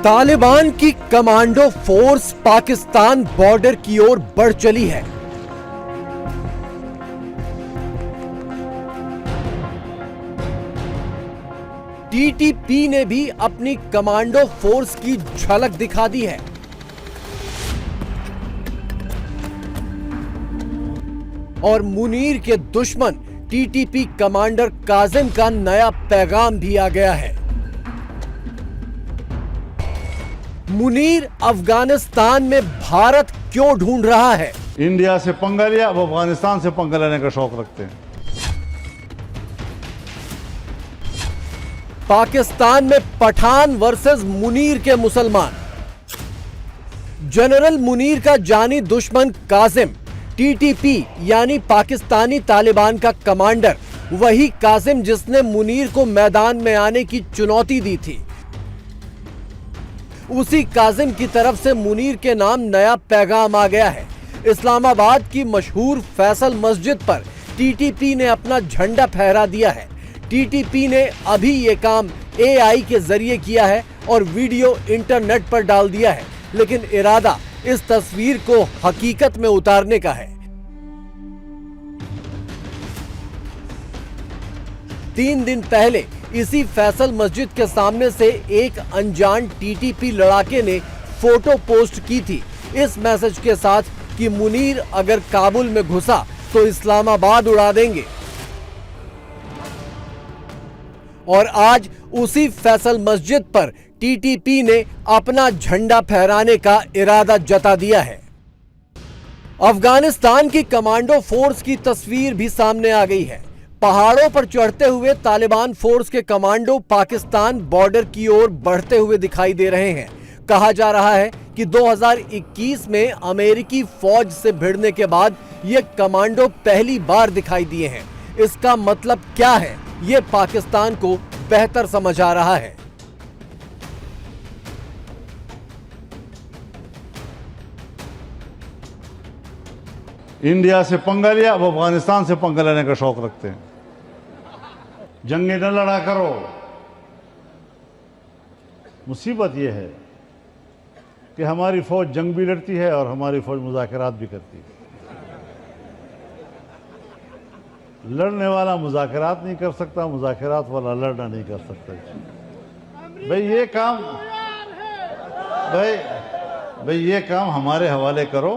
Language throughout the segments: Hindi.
तालिबान की कमांडो फोर्स पाकिस्तान बॉर्डर की ओर बढ़ चली है। टीटीपी ने भी अपनी कमांडो फोर्स की झलक दिखा दी है। और मुनीर के दुश्मन टीटीपी कमांडर काजिम का नया पैगाम भी आ गया है। मुनीर अफगानिस्तान में भारत क्यों ढूंढ रहा है? इंडिया से पंगा लिया, अब अफगानिस्तान से पंगा लेने का शौक रखते हैं। पाकिस्तान में पठान वर्सेस मुनीर के मुसलमान। जनरल मुनीर का जानी दुश्मन काजिम, टीटीपी यानी पाकिस्तानी तालिबान का कमांडर, वही काजिम जिसने मुनीर को मैदान में आने की चुनौती दी थी। उसी काजिम की तरफ से मुनीर के नाम नया पैगाम आ गया है। इस्लामाबाद की मशहूर फैसल मस्जिद पर टीटीपी ने अपना झंडा फहरा दिया है। टीटीपी ने अभी ये काम एआई के जरिए किया है और वीडियो इंटरनेट पर डाल दिया है, लेकिन इरादा इस तस्वीर को हकीकत में उतारने का है। 3 दिन पहले इसी फैसल मस्जिद के सामने से एक अनजान टीटीपी लड़ाके ने फोटो पोस्ट की थी इस मैसेज के साथ कि मुनीर अगर काबुल में घुसा तो इस्लामाबाद उड़ा देंगे। और आज उसी फैसल मस्जिद पर टीटीपी ने अपना झंडा फहराने का इरादा जता दिया है। अफगानिस्तान की कमांडो फोर्स की तस्वीर भी सामने आ गई है। पहाड़ों पर चढ़ते हुए तालिबान फोर्स के कमांडो पाकिस्तान बॉर्डर की ओर बढ़ते हुए दिखाई दे रहे हैं। कहा जा रहा है कि 2021 में अमेरिकी फौज से भिड़ने के बाद ये कमांडो पहली बार दिखाई दिए हैं। इसका मतलब क्या है, ये पाकिस्तान को बेहतर समझ आ रहा है। इंडिया से पंगा लिया, अब अफगानिस्तान से पंगा लेने का शौक रखते हैं। जंगे न लड़ा करो। मुसीबत यह है कि हमारी फौज जंग भी लड़ती है और हमारी फौज मुज़ाकरात भी करती है। लड़ने वाला मुज़ाकरात नहीं कर सकता, मुज़ाकरात वाला लड़ना नहीं कर सकता। भाई ये काम हमारे हवाले करो।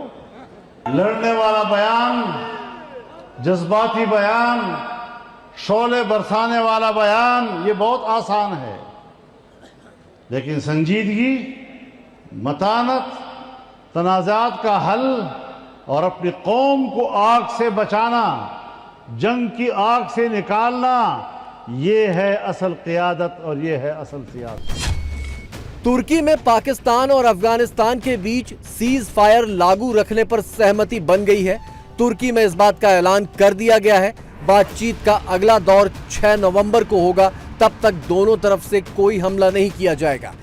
लड़ने वाला बयान, जज्बाती बयान, शोले बरसाने वाला बयान, ये बहुत आसान है, लेकिन संजीदगी, मतानत, तनाज़ात का हल और अपनी कौम को आग से बचाना, जंग की आग से निकालना, ये है असल क़ियादत और ये है असल सियासत। तुर्की में पाकिस्तान और अफगानिस्तान के बीच सीज फायर लागू रखने पर सहमति बन गई है। तुर्की में इस बात का ऐलान कर दिया गया है। बातचीत का अगला दौर 6 नवंबर को होगा। तब तक दोनों तरफ से कोई हमला नहीं किया जाएगा।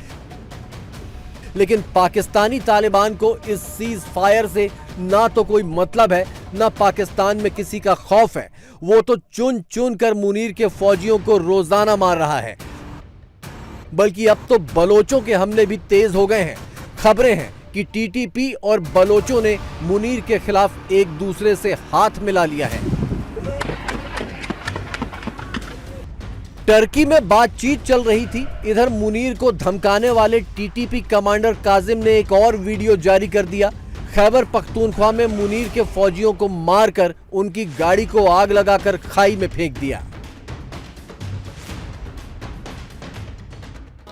लेकिन पाकिस्तानी तालिबान को इस सीज फायर से ना तो कोई मतलब है, ना पाकिस्तान में किसी का खौफ है। वो तो चुन चुन कर मुनीर के फौजियों को रोजाना मार रहा है। बल्कि अब तो बलोचों के हमले भी तेज हो गए हैं। खबरें हैं कि टीटीपी और बलोचों ने मुनीर के खिलाफ एक दूसरे से हाथ मिला लिया है। टर्की में बातचीत चल रही थी। इधर मुनीर को धमकाने वाले टीटीपी कमांडर काजिम ने एक और वीडियो जारी कर दिया। खैबर पख्तूनख्वा में मुनीर के फौजियों को मारकर उनकी गाड़ी को आग लगाकर खाई में फेंक दिया।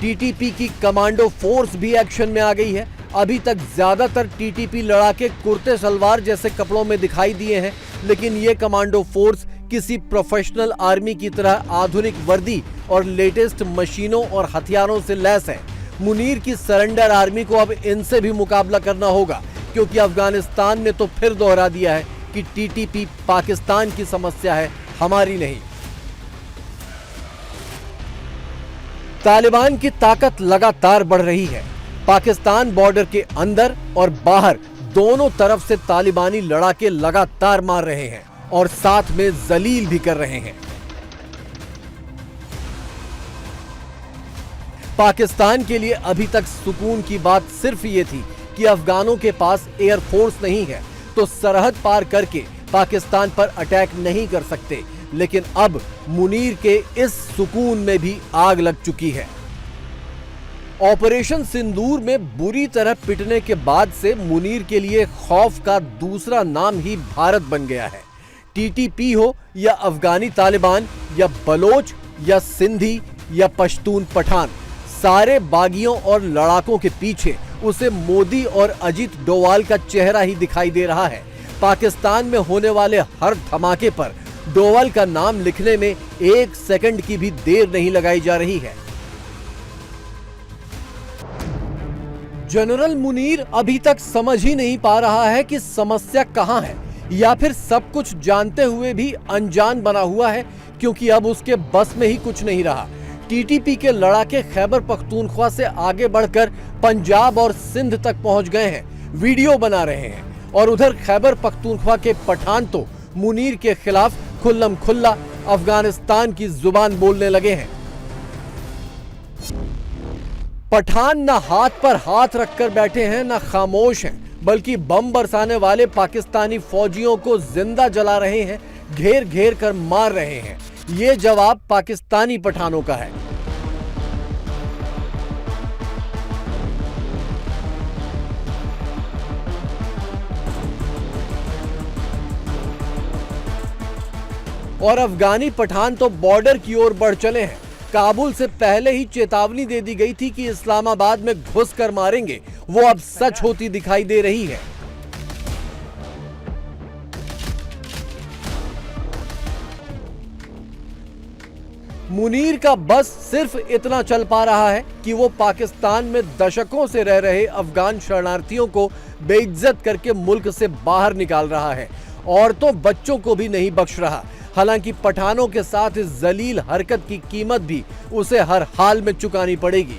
टीटीपी की कमांडो फोर्स भी एक्शन में आ गई है। अभी तक ज्यादातर टीटीपी लड़ाके कुर्ते सलवार जैसे कपड़ों में दिखाई दिए हैं, लेकिन ये कमांडो फोर्स किसी प्रोफेशनल आर्मी की तरह आधुनिक वर्दी और लेटेस्ट मशीनों और हथियारों से लैस है। मुनीर की सरेंडर आर्मी को अब इनसे भी मुकाबला करना होगा, क्योंकि अफगानिस्तान ने तो फिर दोहरा दिया है कि टीटीपी पाकिस्तान की समस्या है, हमारी नहीं। तालिबान की ताकत लगातार बढ़ रही है। पाकिस्तान बॉर्डर के अंदर और बाहर दोनों तरफ से तालिबानी लड़ाके लगातार मार रहे हैं और साथ में जलील भी कर रहे हैं। पाकिस्तान के लिए अभी तक सुकून की बात सिर्फ ये थी कि अफगानों के पास एयरफोर्स नहीं है तो सरहद पार करके पाकिस्तान पर अटैक नहीं कर सकते, लेकिन अब मुनीर के इस सुकून में भी आग लग चुकी है। ऑपरेशन सिंदूर में बुरी तरह पिटने के बाद से मुनीर के लिए खौफ का दूसरा नाम ही भारत बन गया है। टीटीपी हो या अफगानी तालिबान या बलोच या सिंधी या पश्तून पठान, सारे बागियों और लड़ाकों के पीछे उसे मोदी और अजीत डोवाल का चेहरा ही दिखाई दे रहा है। पाकिस्तान में होने वाले हर धमाके पर डोवाल का नाम लिखने में 1 सेकंड की भी देर नहीं लगाई जा रही है। जनरल मुनीर अभी तक समझ ही नहीं पा रहा है कि समस्या कहां है, या फिर सब कुछ जानते हुए भी अनजान बना हुआ है, क्योंकि अब उसके बस में ही कुछ नहीं रहा। टीटीपी के लड़ाके खैबर पख्तूनख्वा से आगे बढ़कर पंजाब और सिंध तक पहुंच गए हैं, वीडियो बना रहे हैं, और उधर खैबर पख्तूनख्वा के पठान तो मुनीर के खिलाफ खुल्लम खुल्ला अफगानिस्तान की जुबान बोलने लगे हैं। पठान न हाथ पर हाथ रखकर बैठे हैं न खामोश हैं, बल्कि बम बरसाने वाले पाकिस्तानी फौजियों को जिंदा जला रहे हैं, घेर घेर कर मार रहे हैं। ये जवाब पाकिस्तानी पठानों का है। और अफगानी पठान तो बॉर्डर की ओर बढ़ चले हैं। काबुल से पहले ही चेतावनी दे दी गई थी कि इस्लामाबाद में घुस कर मारेंगे, वो अब सच होती दिखाई दे रही है। मुनीर का बस सिर्फ इतना चल पा रहा है कि वो पाकिस्तान में दशकों से रह रहे अफगान शरणार्थियों को बेइज्जत करके मुल्क से बाहर निकाल रहा है। औरतों बच्चों को भी नहीं बख्श रहा। हालांकि पठानों के साथ इस जलील हरकत की कीमत भी उसे हर हाल में चुकानी पड़ेगी।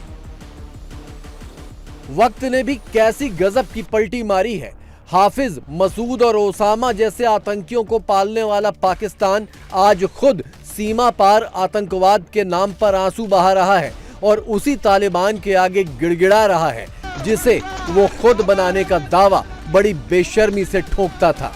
वक्त ने भी कैसी गजब की पलटी मारी है। हाफिज, मसूद और ओसामा जैसे आतंकियों को पालने वाला पाकिस्तान आज खुद सीमा पार आतंकवाद के नाम पर आंसू बहा रहा है और उसी तालिबान के आगे गिड़गिड़ा रहा है जिसे वो खुद बनाने का दावा बड़ी बेशर्मी से ठोकता था।